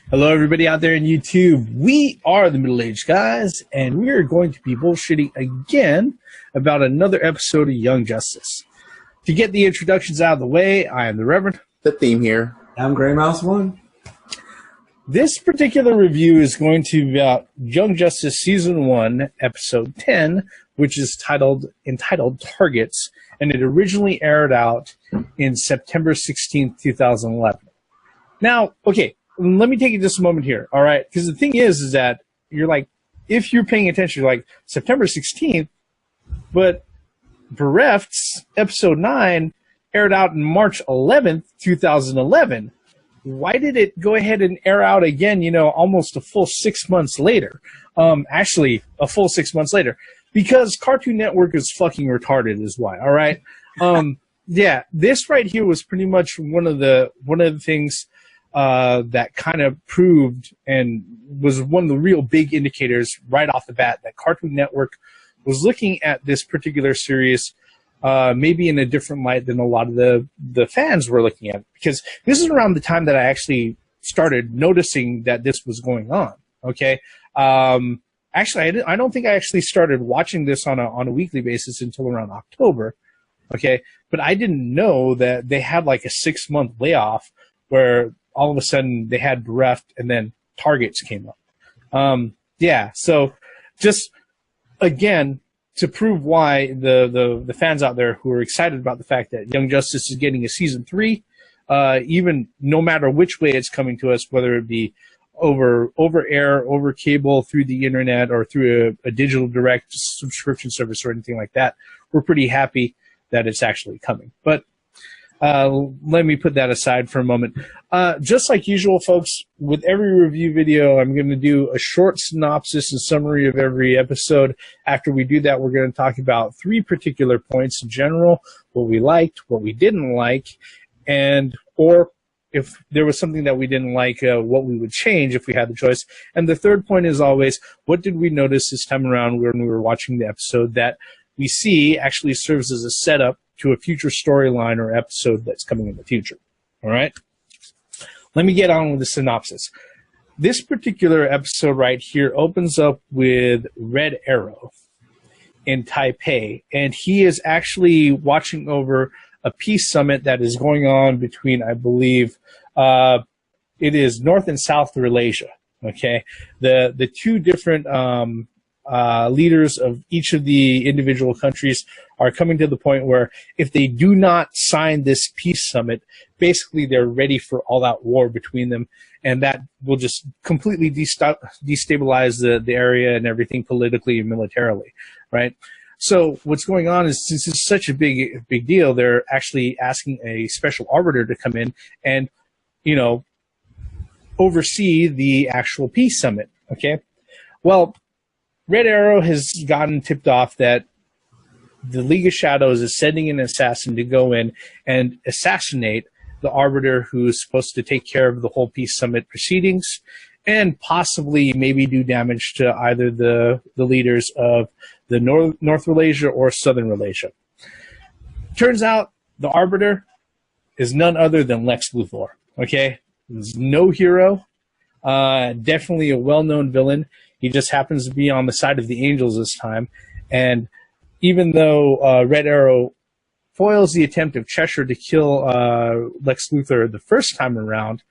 Hello, everybody out there in YouTube. We are the Middle-Aged Guys, and we are going to be bullshitting again about another episode of Young Justice. To get the introductions out of the way, I am the Reverend. The theme here. I'm Grey Mouse 1. This particular review is going to be about Young Justice Season 1, Episode 10, which is entitled Targets, and it originally aired out in September 16th, 2011. Now, okay, let me take you just a moment here, all right? Because the thing is that you're like, if you're paying attention, you're like, September 16th, but Bereft's Episode 9 aired out on March 11th, 2011. Why did it go ahead and air out again, almost a full 6 months later? Actually, a full 6 months later. Because Cartoon Network is fucking retarded is why, all right? Yeah, this right here was pretty much one of the things that kind of proved and was one of the real big indicators right off the bat that Cartoon Network was looking at this particular series maybe in a different light than a lot of the fans were looking at it. Because this is around the time that I actually started noticing that this was going on, okay? Actually, I don't think I actually started watching this on a weekly basis until around October, okay? But I didn't know that they had like a 6-month layoff where all of a sudden they had Bereft and then Targets came up. Yeah, so just, again, to prove why the fans out there who are excited about the fact that Young Justice is getting a Season 3, even no matter which way it's coming to us, whether it be over air, over cable, through the internet, or through a digital direct subscription service or anything like that, we're pretty happy that it's actually coming. But let me put that aside for a moment. Just like usual, folks, with every review video, I'm going to do a short synopsis and summary of every episode. After we do that, we're going to talk about 3 particular points in general: what we liked, what we didn't like, or if there was something that we didn't like, what we would change if we had the choice. And the third point is always, what did we notice this time around when we were watching the episode that we see actually serves as a setup to a future storyline or episode that's coming in the future. All right? Let me get on with the synopsis. This particular episode right here opens up with Red Arrow in Taipei, and he is actually watching over a peace summit that is going on between, I believe, it is North and South Malaysia. Okay, the 2 different leaders of each of the individual countries are coming to the point where if they do not sign this peace summit, basically they're ready for all-out war between them, and that will just completely destabilize the area and everything politically and militarily, right? So what's going on is, since it's such a big deal, they're actually asking a special arbiter to come in and, oversee the actual peace summit, okay? Well, Red Arrow has gotten tipped off that the League of Shadows is sending an assassin to go in and assassinate the arbiter who's supposed to take care of the whole peace summit proceedings and possibly maybe do damage to either the leaders of the North Malaysia or Southern Malaysia. Turns out the arbiter is none other than Lex Luthor, okay? He's no hero, definitely a well-known villain. He just happens to be on the side of the angels this time. And even though Red Arrow foils the attempt of Cheshire to kill Lex Luthor the first time around,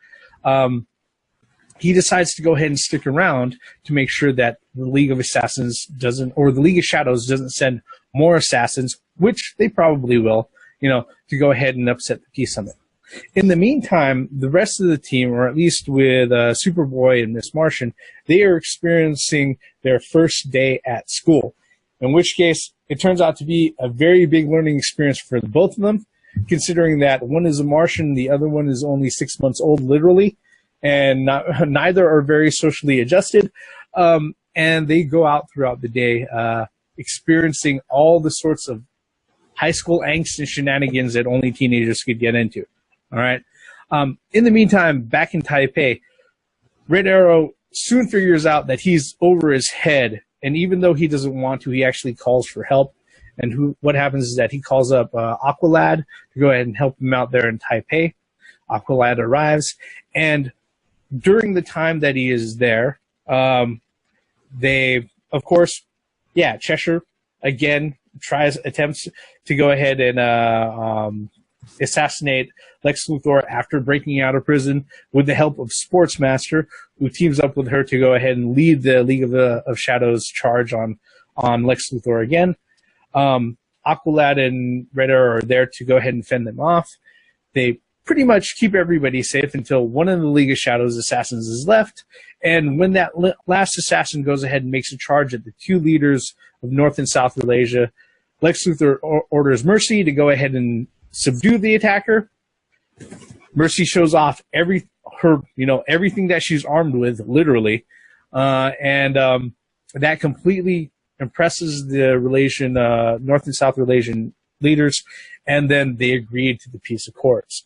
he decides to go ahead and stick around to make sure that the League of Assassins doesn't, or the League of Shadows doesn't send more assassins, which they probably will, to go ahead and upset the peace summit. In the meantime, the rest of the team, or at least with Superboy and Miss Martian, they are experiencing their first day at school, in which case it turns out to be a very big learning experience for both of them, considering that one is a Martian, the other one is only 6 months old, literally, and neither are very socially adjusted, and they go out throughout the day experiencing all the sorts of high school angst and shenanigans that only teenagers could get into. All right. In the meantime, back in Taipei, Red Arrow soon figures out that he's over his head, and even though he doesn't want to, he actually calls for help. And what happens is that he calls up Aqualad to go ahead and help him out there in Taipei. Aqualad arrives, and during the time that he is there, they, of course, Cheshire again attempts to go ahead and assassinate Lex Luthor after breaking out of prison with the help of Sportsmaster, who teams up with her to go ahead and lead the League of Shadows charge on Lex Luthor again. Aqualad and Red Arrow are there to go ahead and fend them off. They pretty much keep everybody safe until one of the League of Shadows assassins is left. And when that last assassin goes ahead and makes a charge at the two leaders of North and South Malaysia, Lex Luthor orders Mercy to go ahead and subdue the attacker. Mercy shows off everything that she's armed with, literally, and that completely impresses the North and South Malaysian leaders, and then they agreed to the peace accords,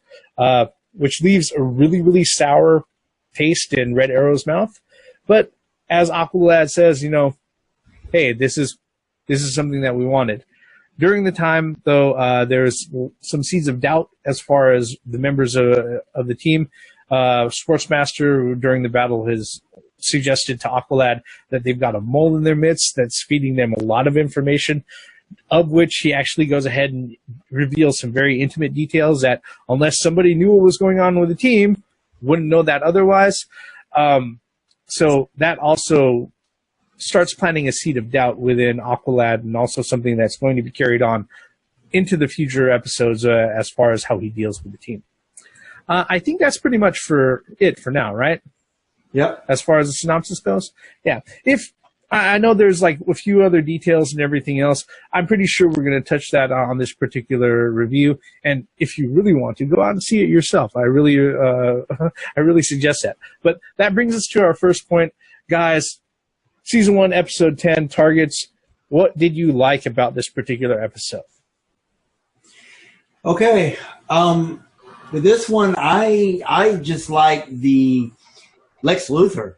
which leaves a really, really sour taste in Red Arrow's mouth. But as Aqualad says, hey, this is something that we wanted. During the time, though, there's some seeds of doubt as far as the members of the team. Sportsmaster, during the battle, has suggested to Aqualad that they've got a mole in their midst that's feeding them a lot of information, of which he actually goes ahead and reveals some very intimate details that, unless somebody knew what was going on with the team, wouldn't know that otherwise. So that also starts planting a seed of doubt within Aqualad, and also something that's going to be carried on into the future episodes as far as how he deals with the team. I think that's pretty much for now, right? Yep. As far as the synopsis goes? Yeah. If I know there's like a few other details and everything else, I'm pretty sure we're going to touch that on this particular review. And if you really want to, go out and see it yourself. I really suggest that. But that brings us to our first point. Guys, Season 1, Episode 10, Targets. What did you like about this particular episode? Okay. With this one, I just like the Lex Luthor.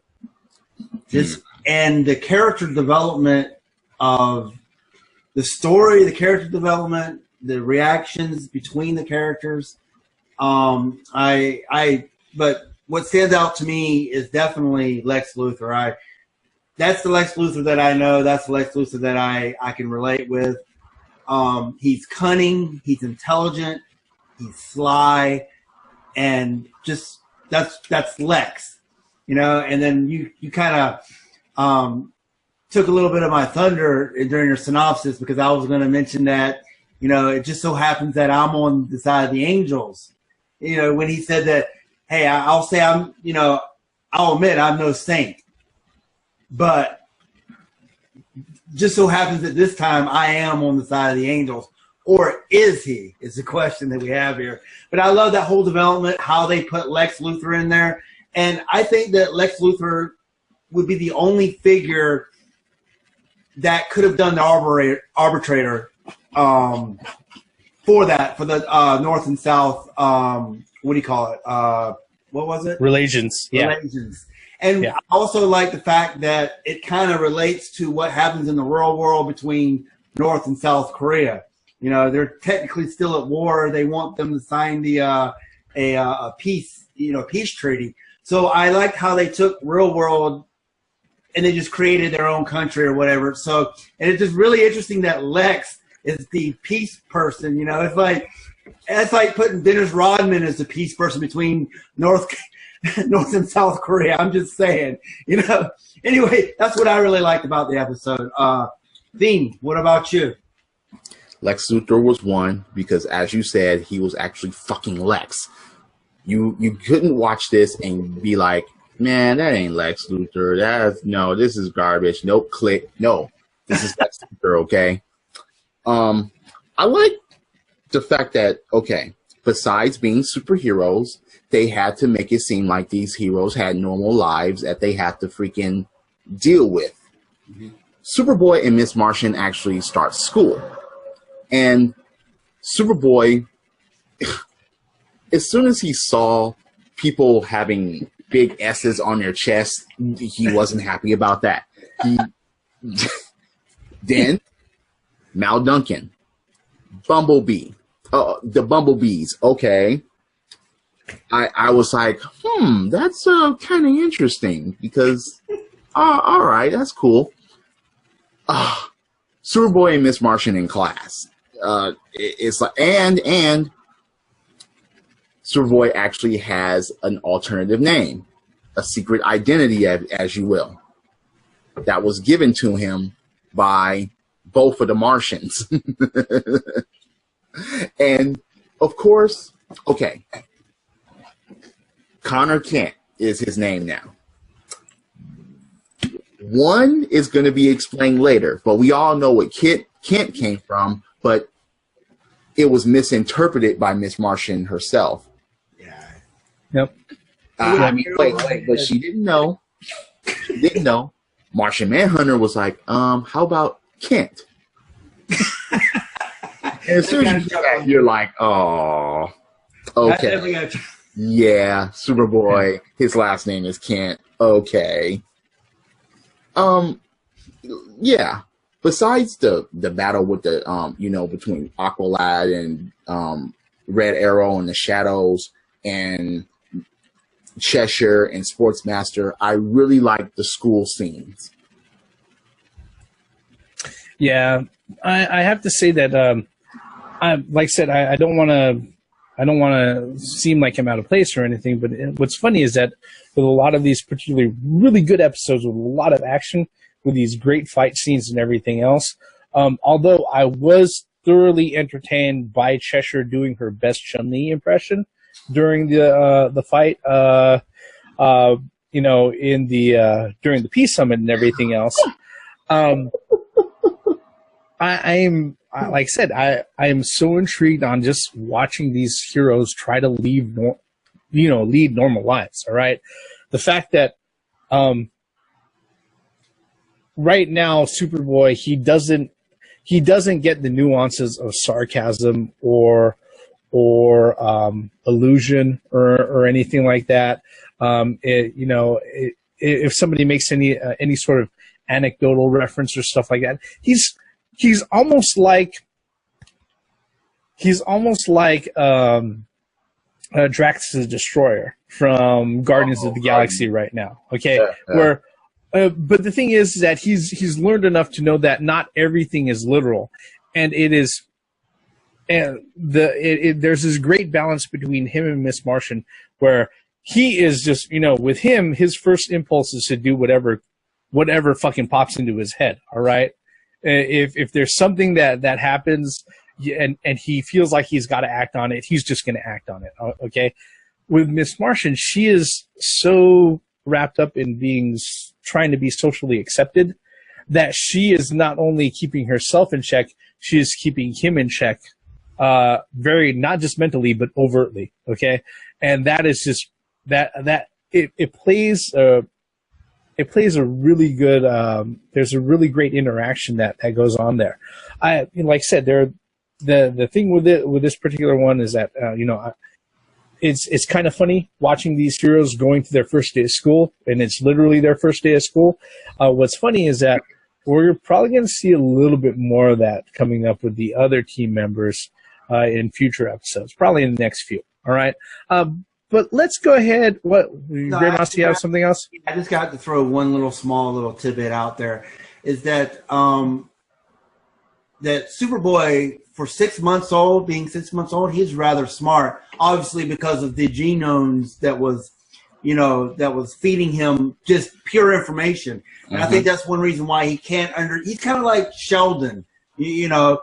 And the character development of the story, the character development, the reactions between the characters. But what stands out to me is definitely Lex Luthor. That's the Lex Luthor that I know. That's the Lex Luthor that I can relate with. He's cunning. He's intelligent. He's sly, and just that's Lex, And then you kind of took a little bit of my thunder during your synopsis, because I was going to mention that it just so happens that I'm on the side of the angels. When he said that, hey, I'll say I'll admit I'm no saint, but just so happens that this time I am on the side of the angels. Or is he, is the question that we have here. But I love that whole development, how they put Lex Luthor in there. And I think that Lex Luthor would be the only figure that could have done the arbitrator for the North and South, what do you call it? What was it? Relations. Yeah. Relations. And I also like the fact that it kind of relates to what happens in the real world between North and South Korea. They're technically still at war. They want them to sign a peace treaty. So I liked how they took real world and they just created their own country or whatever. So, and it's just really interesting that Lex is the peace person. It's like putting Dennis Rodman as the peace person between North and South Korea. I'm just saying, Anyway, that's what I really liked about the episode. Theme, what about you? Lex Luthor was one, because as you said, he was actually fucking Lex. You couldn't watch this and be like, man, that ain't Lex Luthor. This is garbage. Nope, click. No, this is Lex Luthor, okay? I like the fact that, okay, besides being superheroes, they had to make it seem like these heroes had normal lives that they had to freaking deal with. Mm-hmm. Superboy and Miss Martian actually start school. And Superboy, as soon as he saw people having big S's on their chest, he wasn't happy about that. Then, Mal Duncan, Bumblebee, the Bumblebees, okay. I was like, that's kind of interesting because, all right, that's cool. Superboy and Miss Martian in class. It's like, and Superboy actually has an alternative name, a secret identity, as you will, that was given to him by both of the Martians. And of course, okay, Connor Kent is his name now. One is going to be explained later, but we all know what Kent came from, but it was misinterpreted by Miss Martian herself. Yeah. Yep. I mean, wait, but she didn't know. She didn't know. Martian Manhunter was like, how about Kent? And as soon as you do that, you're like, oh, okay. Yeah, Superboy, his last name is Kent. Okay. Yeah. Besides the battle with the between Aqualad and Red Arrow and the Shadows and Cheshire and Sportsmaster, I really like the school scenes. Yeah, I have to say that like I said, I don't want to seem like I'm out of place or anything, but what's funny is that with a lot of these particularly really good episodes with a lot of action, with these great fight scenes and everything else, although I was thoroughly entertained by Cheshire doing her best Chun-Li impression during the fight, during the Peace Summit and everything else. Like I said, I am so intrigued on just watching these heroes try to lead normal lives. All right, the fact that right now Superboy he doesn't get the nuances of sarcasm or illusion or anything like that. If somebody makes any sort of anecdotal reference or stuff like that, he's almost like Drax the Destroyer from Guardians of the Galaxy right now. Okay, yeah. Where, but the thing is that he's learned enough to know that not everything is literal, and it is, and there's this great balance between him and Miss Martian, where he is just with him, his first impulse is to do whatever fucking pops into his head. All right. If there's something that happens and he feels like he's got to act on it, he's just going to act on it. Okay. With Miss Martian, she is so wrapped up in trying to be socially accepted that she is not only keeping herself in check, she is keeping him in check, not just mentally, but overtly. Okay. And that is just it plays a really good, there's a really great interaction that goes on there. Like I said, the thing with this particular one is that, it's kind of funny watching these heroes going to their first day of school, and it's literally their first day of school. What's funny is that we're probably going to see a little bit more of that coming up with the other team members, in future episodes, probably in the next few. All right. But let's go ahead. Grandmas, do you have something else? I just got to throw one small little tidbit out there, is that that Superboy, for 6 months old, he's rather smart, obviously because of the genomes that was feeding him just pure information. And I think that's one reason why he can't he's kind of like Sheldon, Don't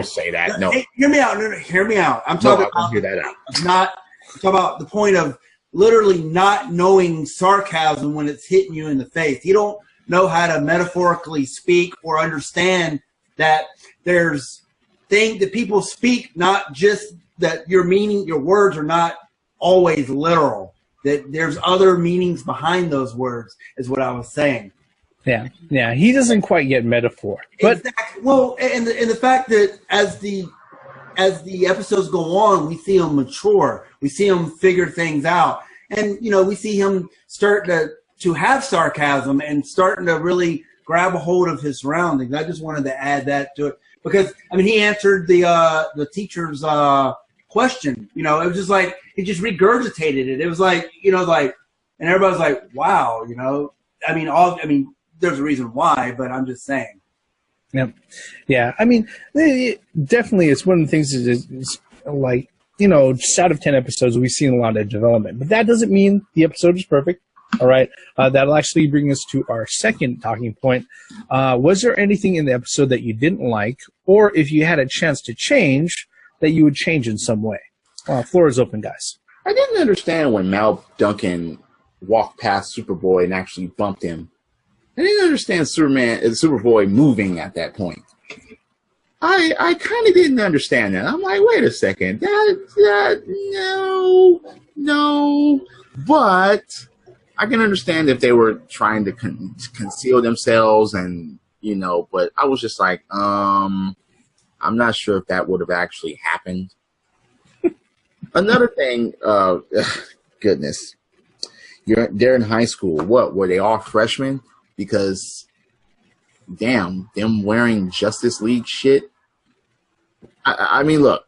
say that. No. Hey, hear me out. No, hear me out. I'm talking about hear that out. I'm talking about the point of literally not knowing sarcasm when it's hitting you in the face. You don't know how to metaphorically speak or understand that there's things that people speak, not just that your words are not always literal, that there's other meanings behind those words, is what I was saying. Yeah, he doesn't quite get metaphor. But exactly. Well, and the fact that as the episodes go on, we see him mature. We see him figure things out. And, we see him start to have sarcasm and starting to really grab a hold of his surroundings. I just wanted to add that to it because, he answered the teacher's question. You know, it was just like it just regurgitated it. It was like, you know, like, and everybody's like, wow, you know. I mean, there's a reason why, but I'm just saying. Yeah, yeah. I mean, definitely, it's one of the things that is like, you know, just out of 10 episodes, we've seen a lot of development, but that doesn't mean the episode is perfect. All right, that'll actually bring us to our second talking point. Was there anything in the episode that you didn't like, or if you had a chance to change, that you would change in some way? Floor is open, guys. I didn't understand when Mal Duncan walked past Superboy and actually bumped him. I didn't understand Superboy moving at that point. I kind of didn't understand that. I'm like, wait a second, no. But I can understand if they were trying to conceal themselves, and you know. But I was just like, I'm not sure if that would have actually happened. Another thing, goodness, they're in high school. What were they all freshmen? Because, damn, them wearing Justice League shit. I mean, look,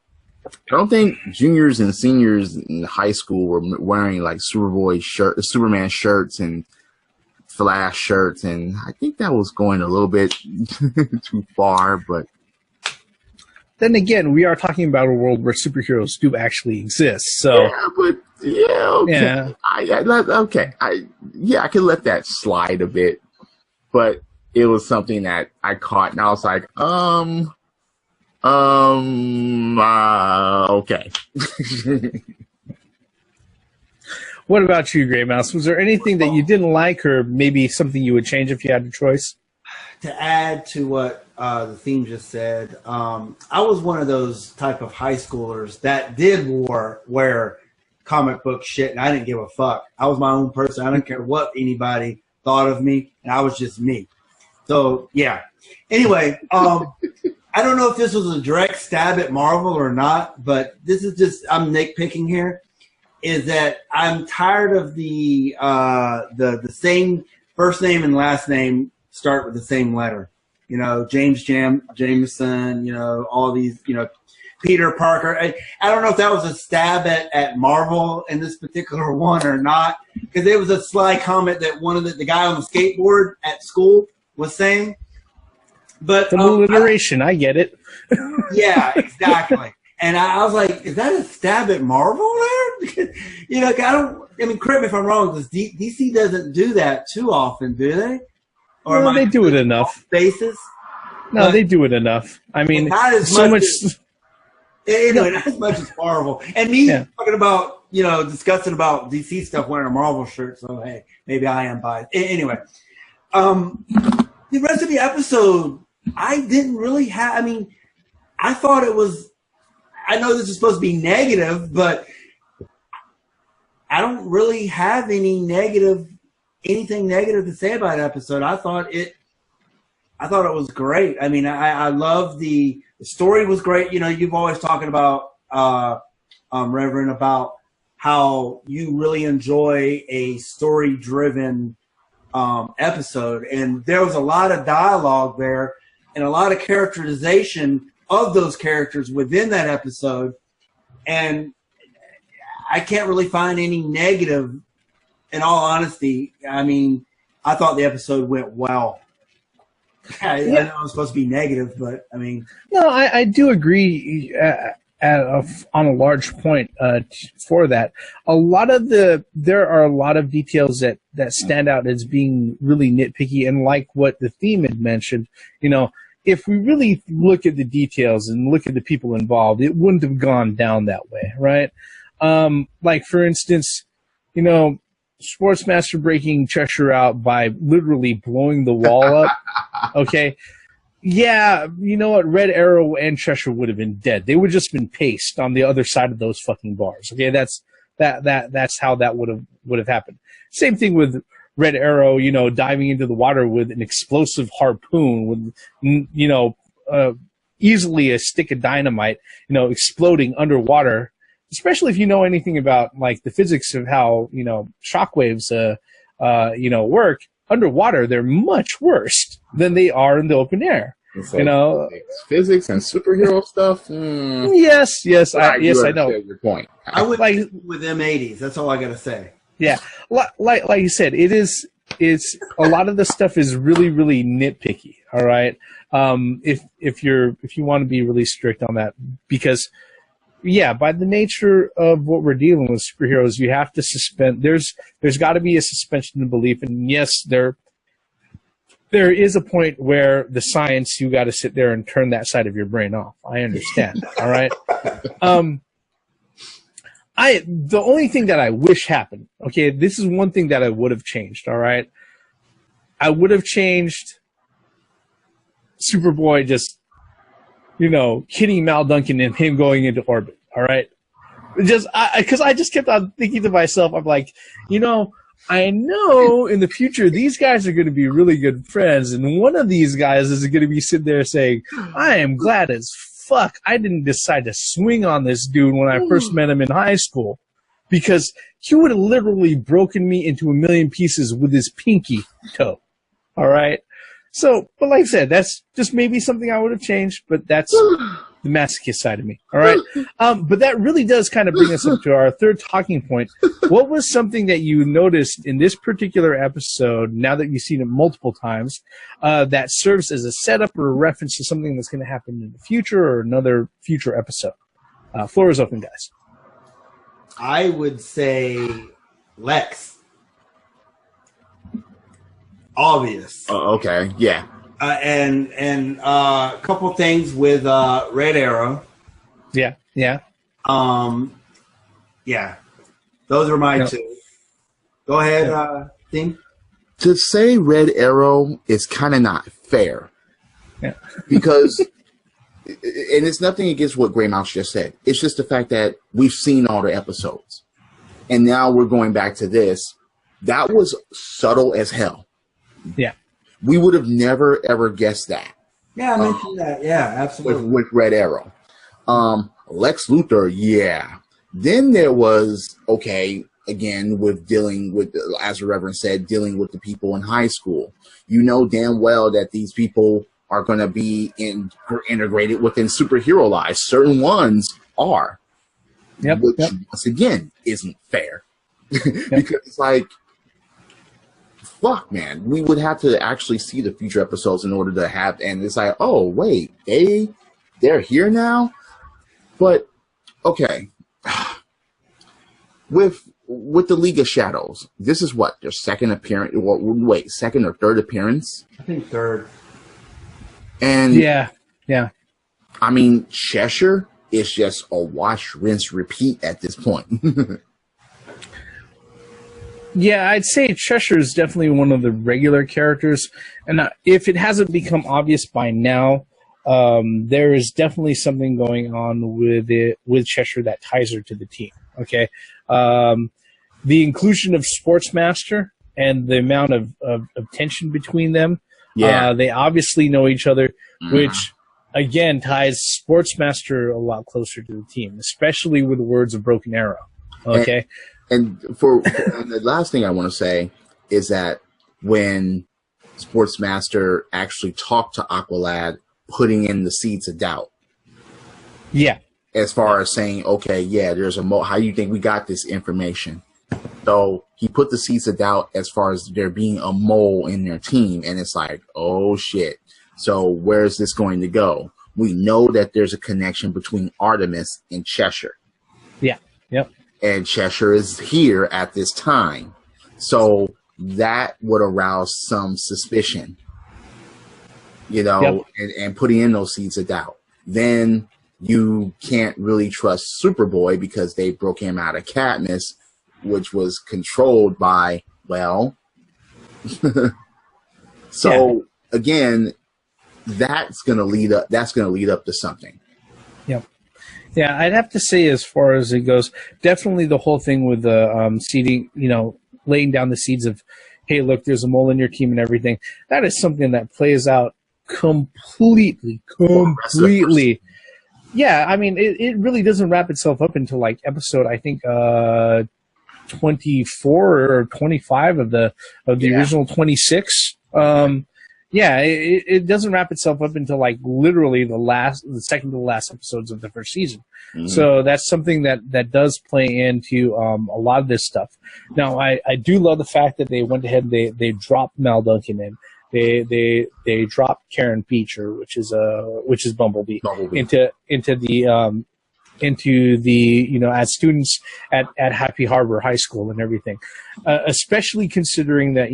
I don't think juniors and seniors in high school were wearing like Superman shirts and Flash shirts, and I think that was going a little bit too far. But then again, we are talking about a world where superheroes do actually exist. So yeah, but yeah, okay, I can let that slide a bit. But it was something that I caught, and I was like, okay. What about you, Grey Mouse? Was there anything that you didn't like, or maybe something you would change if you had the choice? To add to what the theme just said, I was one of those type of high schoolers that did wear comic book shit, and I didn't give a fuck. I was my own person. I didn't care what anybody thought of me, and I was just me. So yeah. Anyway, I don't know if this was a direct stab at Marvel or not, but this is just, I'm nitpicking here, is that I'm tired of the same first name and last name start with the same letter. You know, Jameson, you know, all these, you know, Peter Parker. I don't know if that was a stab at Marvel in this particular one or not, because there was a sly comment that one of the guy on the skateboard at school was saying. But the alliteration, I get it. Yeah, exactly. And I was like, is that a stab at Marvel there? You know, I mean, correct me if I'm wrong, because DC doesn't do that too often, do they? Or no, they do it enough. Basis? No, they do it enough. I mean, not as so much. much. Anyway, not as much as Marvel. And me talking about, you know, discussing about DC stuff wearing a Marvel shirt, so hey, maybe I am biased. Anyway, the rest of the episode, I didn't really have, I mean, I thought it was, I know this is supposed to be negative, but I don't really have anything negative to say about the episode. I thought it was great. I mean, I love the story was great. You know, you've always talking about, Reverend, about how you really enjoy a story-driven episode. And there was a lot of dialogue there and a lot of characterization of those characters within that episode. And I can't really find any negative, in all honesty. I mean, I thought the episode went well. I know it was supposed to be negative, but I mean, no, I do agree on a large point for that. There are a lot of details that stand out as being really nitpicky, and like what the theme had mentioned, you know, if we really look at the details and look at the people involved, it wouldn't have gone down that way, right? Like for instance, you know, Sportsmaster breaking Cheshire out by literally blowing the wall up. Okay. Yeah, you know what? Red Arrow and Cheshire would have been dead. They would have just been pasted on the other side of those fucking bars. Okay, that's how that would have happened. Same thing with Red Arrow, you know, diving into the water with an explosive harpoon with, you know, easily a stick of dynamite, you know, exploding underwater. Especially if you know anything about like the physics of how, you know, shockwaves, you know, work underwater. They're much worse than they are in the open air. So You know, physics and superhero stuff. yes, I know your point. I would like with M80s. That's all I got to say. yeah, like you said, it's a lot of the stuff is really really nitpicky. All right, if you want to be really strict on that, because yeah, by the nature of what we're dealing with superheroes, you have to suspend. There's got to be a suspension of belief, and yes, there is a point where the science, you got to sit there and turn that side of your brain off. I understand. All right. The only thing that I wish happened, okay, this is one thing that I would have changed. All right. I would have changed Superboy just, hitting Mal Duncan and him going into orbit. All right. Because I just kept on thinking to myself, I'm like, I know in the future these guys are going to be really good friends, and one of these guys is going to be sitting there saying, I am glad as fuck I didn't decide to swing on this dude when I first met him in high school, because he would have literally broken me into a million pieces with his pinky toe. All right? So, but like I said, that's just maybe something I would have changed, but that's the masochist side of me. All right. But that really does kind of bring us up to our third talking point. What was something that you noticed in this particular episode, now that you've seen it multiple times, that serves as a setup or a reference to something that's going to happen in the future or another future episode? Floor is open, guys. I would say Lex. Obvious. Okay. Yeah. And a couple things with Red Arrow. Yeah. Yeah. Those are my two. Go ahead, Dean. To say Red Arrow is kind of not fair. Yeah. Because, and it's nothing against what Grey Mouse just said. It's just the fact that we've seen all the episodes. And now we're going back to this. That was subtle as hell. Yeah. We would have never, ever guessed that. Yeah, I mentioned that. Yeah, absolutely. With Red Arrow. Lex Luthor, yeah. Then there was, again, with dealing with, as the Reverend said, dealing with the people in high school. You know damn well that these people are going to be integrated within superhero lives. Certain ones are. Yep. Which, once again, isn't fair. Because it's like, fuck, man, we would have to actually see the future episodes in order to have, and it's like, oh, wait, they're here now? But, okay. With the League of Shadows, this is what, their second appearance, second or third appearance? I think third. And, yeah. I mean, Cheshire is just a wash, rinse, repeat at this point. Yeah, I'd say Cheshire is definitely one of the regular characters, and if it hasn't become obvious by now, there is definitely something going on with Cheshire that ties her to the team. Okay, the inclusion of Sportsmaster and the amount of tension between them. Yeah, they obviously know each other, which again ties Sportsmaster a lot closer to the team, especially with the words of Broken Arrow. Okay. And and the last thing I want to say is that when Sportsmaster actually talked to Aqualad, putting in the seeds of doubt. Yeah. As far as saying, okay, yeah, there's a how do you think we got this information? So he put the seeds of doubt as far as there being a mole in their team, and it's like, oh shit. So where's this going to go? We know that there's a connection between Artemis and Cheshire. Yeah. Yep. And Cheshire is here at this time. So that would arouse some suspicion, and putting in those seeds of doubt. Then you can't really trust Superboy because they broke him out of Katniss, which was controlled by, again, that's going to lead up to something. Yep. Yeah, I'd have to say, as far as it goes, definitely the whole thing with the seeding, laying down the seeds of, hey, look, there's a mole in your team and everything. That is something that plays out completely. Yeah, I mean, it really doesn't wrap itself up until like episode, I think, 24 or 25 of the original 26. Yeah, it doesn't wrap itself up until like literally the second to the last episodes of the first season. Mm-hmm. So that's something that does play into a lot of this stuff. Now, I do love the fact that they went ahead and they dropped Mal Duncan in. They dropped Karen Beecher, which is Bumblebee. into the as students at Happy Harbor High School and everything, especially considering that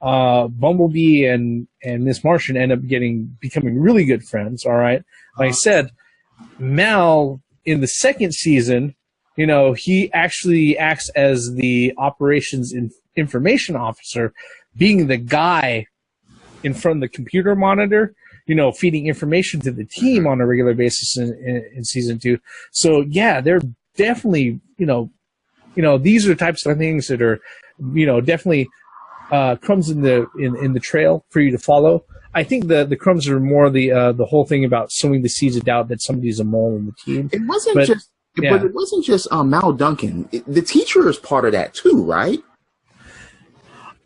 Bumblebee and Miss Martian end up becoming really good friends. All right, like I said, Mal in the second season, he actually acts as the operations information officer, being the guy in front of the computer monitor, feeding information to the team on a regular basis in season 2. So yeah, they're definitely, these are types of things that are, definitely crumbs in the trail for you to follow. I think the crumbs are more the whole thing about sowing the seeds of doubt that somebody's a mole in the team. It wasn't but it wasn't just Mal Duncan. The teacher is part of that too, right?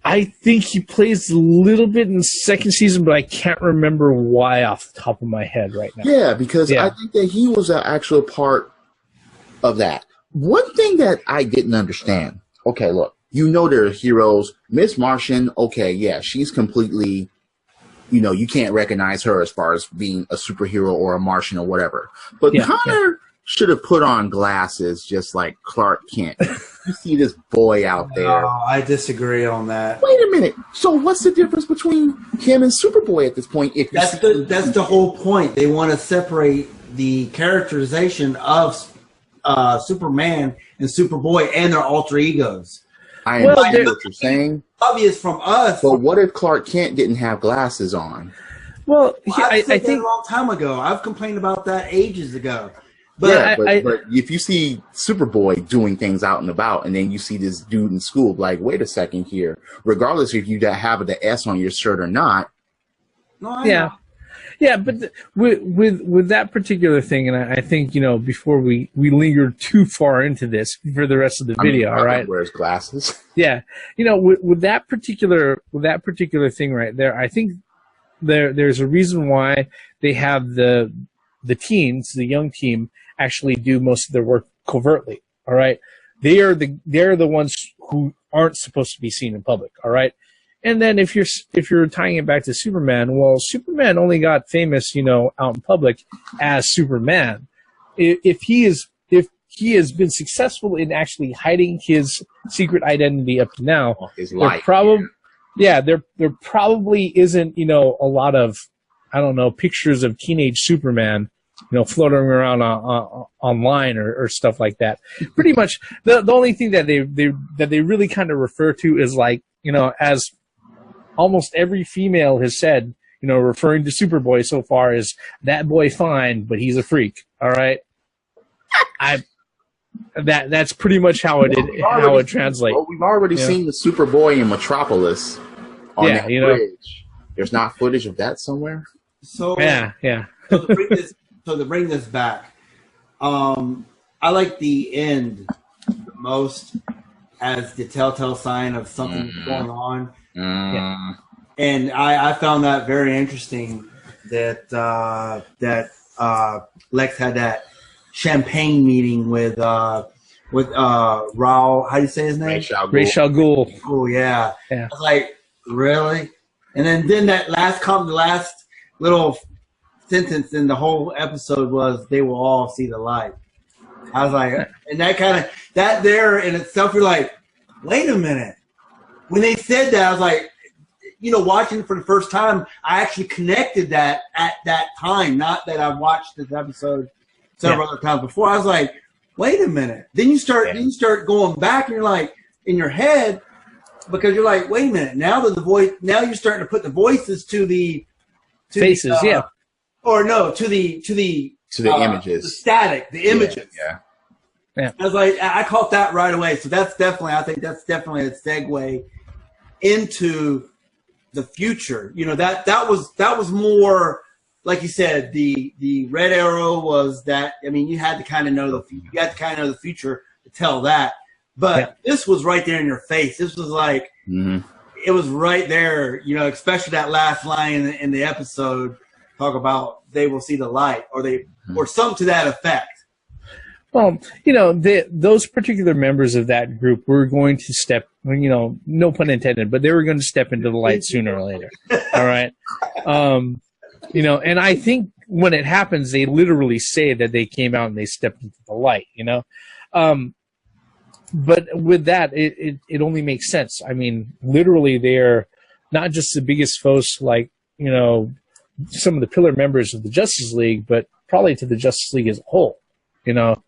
I think he plays a little bit in the second season, but I can't remember why off the top of my head right now. Yeah, because I think that he was an actual part of that. One thing that I didn't understand. Okay, look, there are heroes. Miss Martian, okay, yeah, she's completely, you can't recognize her as far as being a superhero or a Martian or whatever. But Connor should have put on glasses just like Clark Kent. You see this boy out there. No, I disagree on that. Wait a minute. So what's the difference between him and Superboy at this point? That's the whole point. They want to separate the characterization of Superman and Superboy and their alter egos. I understand what you're saying. Obvious from us. But what if Clark Kent didn't have glasses on? Well, I think a long time ago. I've complained about that ages ago. But, but if you see Superboy doing things out and about, and then you see this dude in school, like, wait a second here. Regardless if you have the S on your shirt or not. No, know. Yeah, but with that particular thing, and I think before we linger too far into this for the rest of the video, all right? Wears glasses. Yeah, with that particular thing right there, I think there's a reason why they have the teens, the young team, actually do most of their work covertly. All right, they're the ones who aren't supposed to be seen in public. All right, and then if you're tying it back to Superman, well, Superman only got famous, out in public as Superman. If he has been successful in actually hiding his secret identity up to now, his life, there probably isn't a lot of, I don't know, pictures of teenage Superman, floating around online or stuff like that. Pretty much the only thing that they really kind of refer to is like, as almost every female has said, referring to Superboy so far, is that boy fine, but he's a freak. All right. That's pretty much how it translates. Well, we've already seen the Superboy in Metropolis on that bridge. There's not footage of that somewhere. So yeah. So to bring this back, I like the end the most as the telltale sign of something going on. Yeah. And I found that very interesting that Lex had that champagne meeting with Raul. How do you say his name? Ra's al Ghul. Oh yeah. I was like, really? And then that last little sentence in the whole episode was, they will all see the light. I was like, and that there in itself, you're like, wait a minute. When they said that, I was like, watching it for the first time, I actually connected that at that time. Not that I've watched this episode several other times before. I was like, wait a minute. Then you start going back, and you're like, in your head, because you're like, wait a minute. Now you're starting to put the voices to the faces, or no, to the images, the static, the images. Yeah. I was like, I caught that right away. So I think that's definitely a segue into the future. That was more, like you said, the Red Arrow was that. I mean, you had to kind of know the future to tell that. But this was right there in your face. This was like, it was right there, you know, especially that last line in the episode, talk about they will see the light, or something to that effect. Well, you know, those particular members of that group were going to step, you know, no pun intended, but they were going to step into the light sooner or later. All right. You know, and I think when it happens, they literally say that they came out and they stepped into the light, you know. But with that, it only makes sense. I mean, literally, they're not just the biggest foes, like, you know, some of the pillar members of the Justice League, but probably to the Justice League as a whole, you know.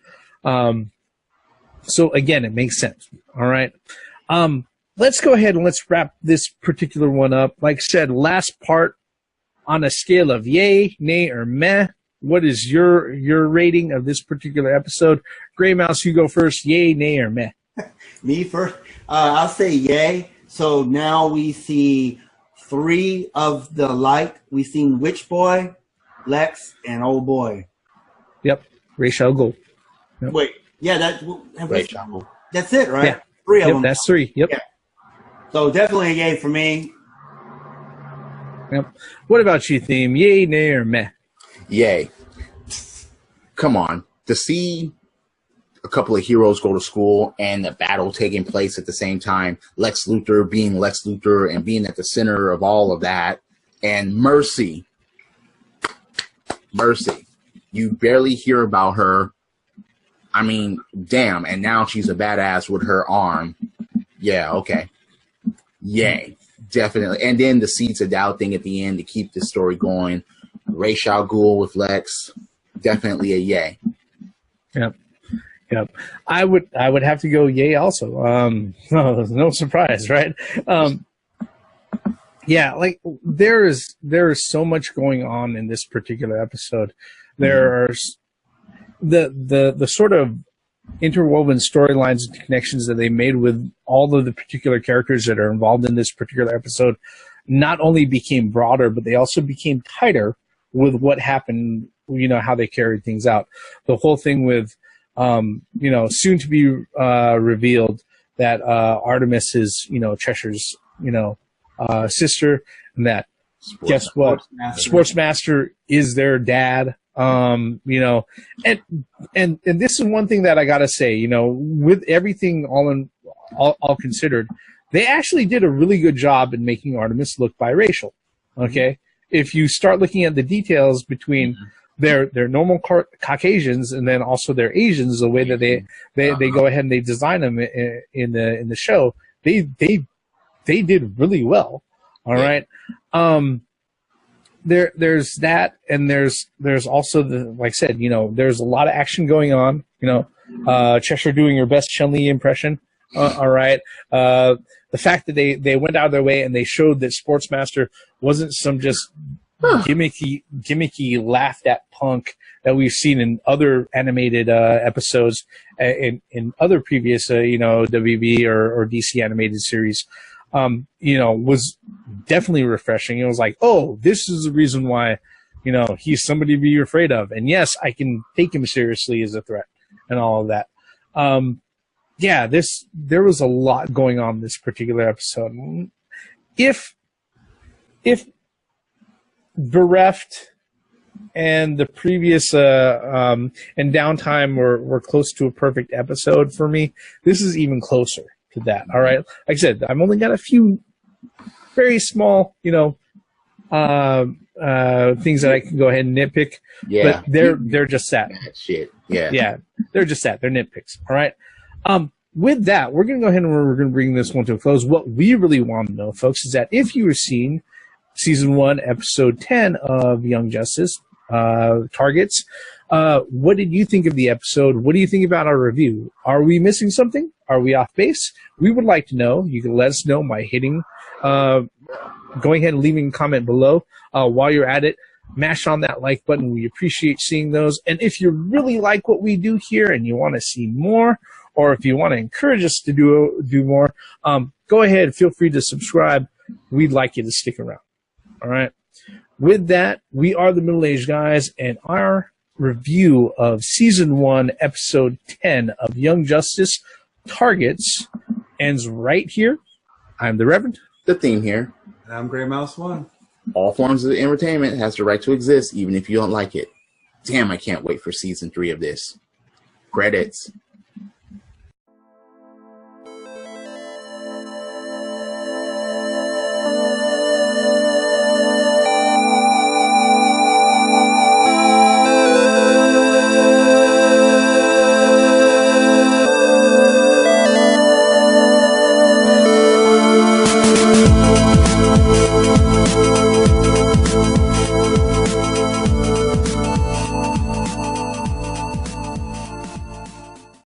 So again, it makes sense. All right. Let's go ahead and let's wrap this particular one up. Like I said, last part, on a scale of yay, nay, or meh, what is your rating of this particular episode? Gray Mouse, you go first. Yay, nay, or meh? Me first. I'll say yay. So now we see 3 of the light. We've seen Witch Boy, Lex, and Old Boy. Yep. Ra's al Ghul. Yep. Wait. Yeah, that's it, right? Yeah. 3 of them. That's 3. Yep. Yeah. So definitely a yay for me. Yep. What about you, Theme? Yay, nay, or meh? Yay. Come on. To see a couple of heroes go to school and the battle taking place at the same time, Lex Luthor being Lex Luthor and being at the center of all of that, and Mercy. You barely hear about her. I mean, damn, and now she's a badass with her arm. Yeah, okay. Yay. Definitely. And then the Seeds of Doubt thing at the end to keep the story going. Ra's al Ghul with Lex. Definitely a yay. Yep. I would have to go yay also. No surprise, right? Yeah, like there is so much going on in this particular episode. There's the sort of interwoven storylines and connections that they made with all of the particular characters that are involved in this particular episode not only became broader, but they also became tighter with what happened, you know, how they carried things out. The whole thing with, you know, soon to be revealed that Artemis is, you know, Cheshire's, you know, sister, and that guess what? Sportsmaster is their dad. You know, and this is one thing that I gotta say, you know, with everything all considered, they actually did a really good job in making Artemis look biracial. Okay, if you start looking at the details between their normal Caucasians and then also their Asians, the way that they go ahead and they design them in the show, they did really well. All right. There's that, and there's also like I said, you know, there's a lot of action going on. You know, Cheshire doing her best Chun-Li impression. All right. The fact that they went out of their way and they showed that Sportsmaster wasn't some just gimmicky laughed at punk that we've seen in other animated episodes in other previous you know, WB or DC animated series. You know, was definitely refreshing. It was like, oh, this is the reason why, you know, he's somebody to be afraid of. And yes, I can take him seriously as a threat and all of that. Yeah, there was a lot going on in this particular episode. If Bereft and the previous and Downtime were close to a perfect episode for me, this is even closer to that. All right. Like I said, I've only got a few very small, you know, things that I can go ahead and nitpick. Yeah. But they're just that. Shit. Yeah. Yeah. They're just that. They're nitpicks. All right. With that, we're going to go ahead and we're going to bring this one to a close. What we really want to know, folks, is that if you were seeing Season 1, Episode 10 of Young Justice, Targets, what did you think of the episode? What do you think about our review? Are we missing something? Are we off base? We would like to know. You can let us know by hitting, going ahead and leaving a comment below. While you're at it, mash on that like button. We appreciate seeing those. And if you really like what we do here and you want to see more, or if you want to encourage us to do more, go ahead. Feel free to subscribe. We'd like you to stick around. All right. With that, we are the Middle-Aged Guys, and our review of Season 1, Episode 10 of Young Justice Targets ends right here. I'm the Reverend. the theme here. And I'm Grey Mouse 1. All forms of entertainment has the right to exist, even if you don't like it. Damn, I can't wait for season 3 of this. Credits.